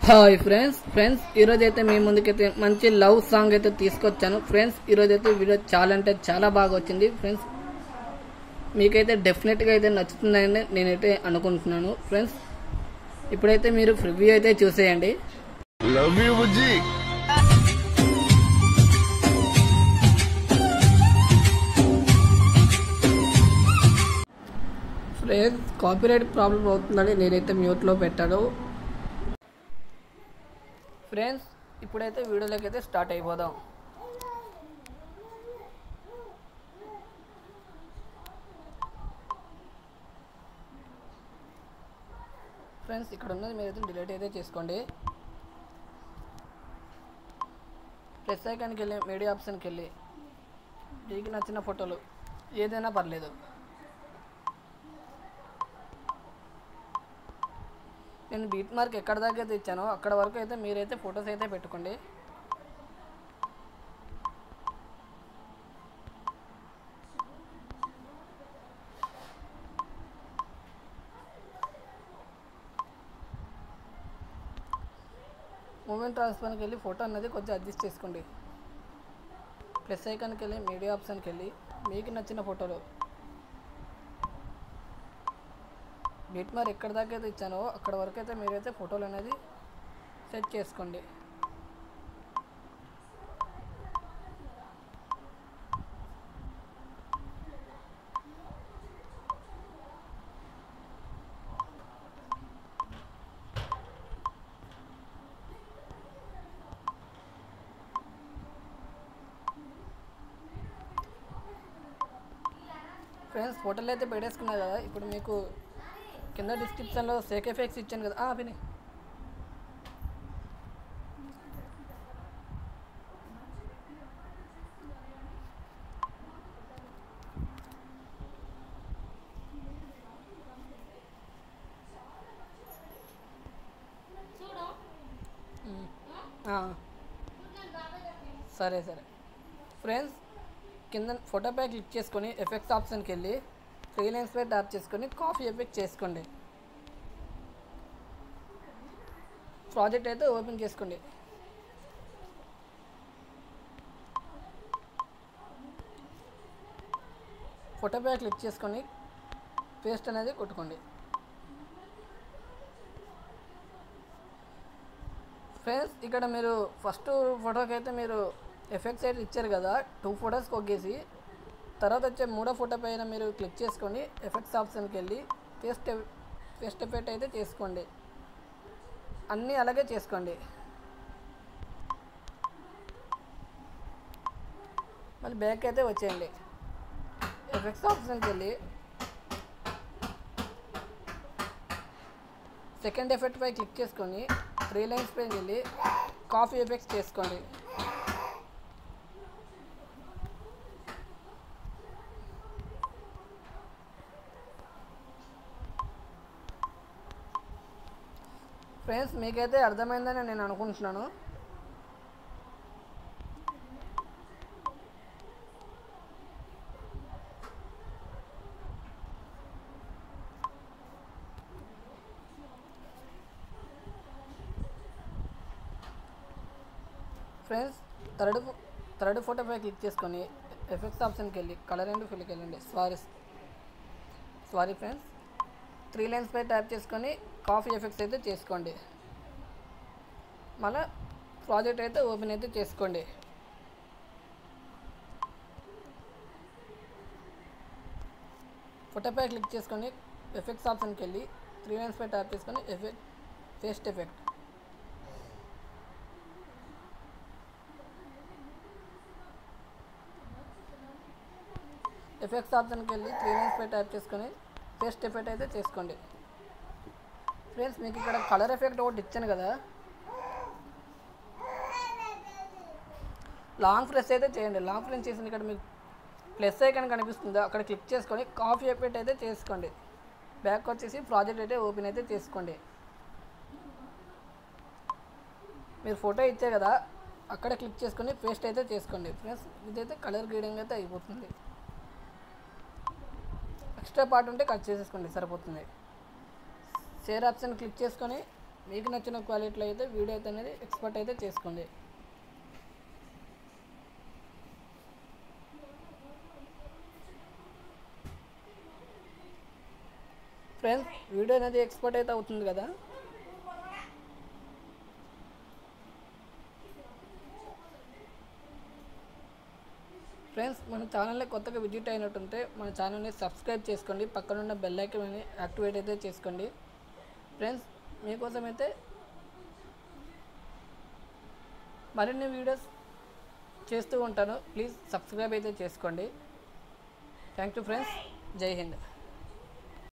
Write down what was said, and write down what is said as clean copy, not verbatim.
Hi friends ఈరోజు అయితే మీ ముందుకైతే మంచి లవ్ సాంగ్ అయితే తీసుకొచ్చాను ఫ్రెండ్స్. ఈరోజు అయితే వీడియో చాలా అంటే చాలా బాగా వచ్చింది ఫ్రెండ్స్. మీకైతే డెఫినెట్గా అయితే నచ్చుతుందని నేనైతే అనుకుంటున్నాను ఫ్రెండ్స్. ఇప్పుడైతే మీరు రివ్యూ అయితే చూసేయండి. Love you Bujji. Friends copyright problem అవుతుందని నేనైతే మ్యూట్లో పెట్టాను ఫ్రెండ్స్. ఇప్పుడైతే వీడియోలోకి అయితే స్టార్ట్ అయిపోదాం. ఫ్రెండ్స్ ఇక్కడ ఉన్నది మీరైతే డిలీట్ అయితే చేసుకోండి. ప్లస్ ఐకాన్కి వెళ్ళి మీడియా ఆప్షన్కి వెళ్ళి మీకు నచ్చిన ఫోటోలు ఏదైనా పర్లేదు. నేను బీట్ మార్క్ ఎక్కడ దాకా అయితే ఇచ్చానో అక్కడ వరకు అయితే మీరైతే ఫొటోస్ అయితే పెట్టుకోండి. మూమెంట్ ట్రాన్స్ఫర్కి వెళ్ళి ఫోటో అన్నది కొంచెం అడ్జస్ట్ చేసుకోండి. ప్లస్ ఐకాన్కి వెళ్ళి మీడియా ఆప్షన్కి వెళ్ళి మీకు నచ్చిన ఫోటోలు బీట్ మార్క్ ఎక్కడ దాకా అయితే ఇచ్చానో అక్కడ వరకు అయితే మీరైతే ఫోటోలు అనేది సెట్ చేసుకోండి. ఫ్రెండ్స్ ఫోటోలు అయితే పెట్టేసుకున్నారు కదా. ఇప్పుడు మీకు కింద డిస్క్రిప్షన్లో సేక్ ఎఫెక్ట్స్ ఇచ్చాను కదా, విని సరే ఫ్రెండ్స్. కింద ఫోటోపై క్లిక్ చేసుకొని ఎఫెక్ట్స్ ఆప్షన్కి వెళ్ళి త్రీ లైన్స్ పై ట్యాప్ చేసుకొని కాఫీ ఎఫెక్ట్ చేసుకోండి. ప్రాజెక్ట్ అయితే ఓపెన్ చేసుకోండి. ఫోటోపై క్లిక్ చేసుకొని పేస్ట్ అనేది కొట్టుకోండి. ఫ్రెండ్స్ ఇక్కడ మీరు ఫస్ట్ ఫోటోకి అయితే మీరు ఎఫెక్ట్స్ అయితే ఇచ్చారు కదా, 2 ఫొటోస్కి ఒకేసి. తర్వాత వచ్చే మూడో ఫోటో పైన మీరు క్లిక్ చేసుకొని ఎఫెక్ట్స్ ఆప్షన్కి వెళ్ళి పేస్ట్ ఎఫెక్ట్ అయితే చేసుకోండి. అన్నీ అలాగే చేసుకోండి. మళ్ళీ బ్యాక్ అయితే వచ్చేయండి. ఎఫెక్ట్స్ ఆప్షన్కి వెళ్ళి సెకండ్ ఎఫెక్ట్ పై క్లిక్ చేసుకొని 3 లైన్స్ పైన వెళ్ళి కాఫీ ఎఫెక్ట్స్ చేసుకోండి. ఫ్రెండ్స్ మీకైతే అర్థమైందని నేను అనుకుంటున్నాను. ఫ్రెండ్స్ థర్డ్ ఫోటోపై క్లిక్ చేసుకొని ఎఫెక్ట్స్ ఆప్షన్కి వెళ్ళి కలర్ అండ్ ఫిల్కి వెళ్ళండి. Sorry friends. 3 లైన్స్ పై ట్యాప్ చేసుకొని కాఫీ ఎఫెక్ట్స్ అయితే చేసుకోండి. మళ్ళీ ప్రాజెక్ట్ అయితే ఓపెన్ అయితే చేసుకోండి. ఫోటోపై క్లిక్ చేసుకొని ఎఫెక్ట్స్ ఆప్షన్కి వెళ్ళి 3 లైన్స్ పై ట్యాప్ చేసుకొని పేస్ట్ ఎఫెక్ట్. ఎఫెక్ట్స్ ఆప్షన్కి వెళ్ళి 3 లైన్స్ పై ట్యాప్ చేసుకొని పేస్ట్ ఎఫెక్ట్ అయితే చేసుకోండి. ఫ్రెండ్స్ మీకు ఇక్కడ కలర్ ఎఫెక్ట్ ఒకటి ఇచ్చాను కదా, లాంగ్ ప్రెస్ అయితే చేయండి. లాంగ్ ప్రెస్ చేసిన ఇక్కడ మీకు ప్లస్ ఐకాన్ కనిపిస్తుందో అక్కడ క్లిక్ చేసుకొని కాఫీ ఎఫెక్ట్ అయితే చేసుకోండి. బ్యాక్ వచ్చేసి ప్రాజెక్ట్ అయితే ఓపెన్ అయితే చేసుకోండి. మీరు ఫోటో ఇచ్చే కదా అక్కడ క్లిక్ చేసుకొని పేస్ట్ అయితే చేసుకోండి. ఫ్రెండ్స్ ఇదైతే కలర్ గ్రేడింగ్ అయితే అయిపోతుంది. ఎక్స్ట్రా పార్ట్ ఉంటే కట్ చేసేసుకోండి, సరిపోతుంది. షేర్ ఆప్షన్ క్లిక్ చేసుకొని మీకు నచ్చిన క్వాలిటీలో అయితే వీడియో అయితే అనేది ఎక్స్పోర్ట్ అయితే చేసుకోండి. ఫ్రెండ్స్ వీడియో అనేది ఎక్స్పోర్ట్ అయితే అవుతుంది కదా. ఫ్రెండ్స్ మన ఛానల్ని కొత్తగా విజిట్ అయినట్టుంటే మన ఛానల్ని సబ్స్క్రైబ్ చేసుకోండి, పక్కనున్న బెల్ ఐకాన్ యాక్టివేట్ అయితే చేసుకోండి. ఫ్రెండ్స్ మీకోసం అయితే మరిన్ని వీడియోస్ చేస్తూ ఉంటాను, ప్లీజ్ సబ్స్క్రైబ్ అయితే చేసుకోండి. థ్యాంక్ యూ ఫ్రెండ్స్, జై హింద్.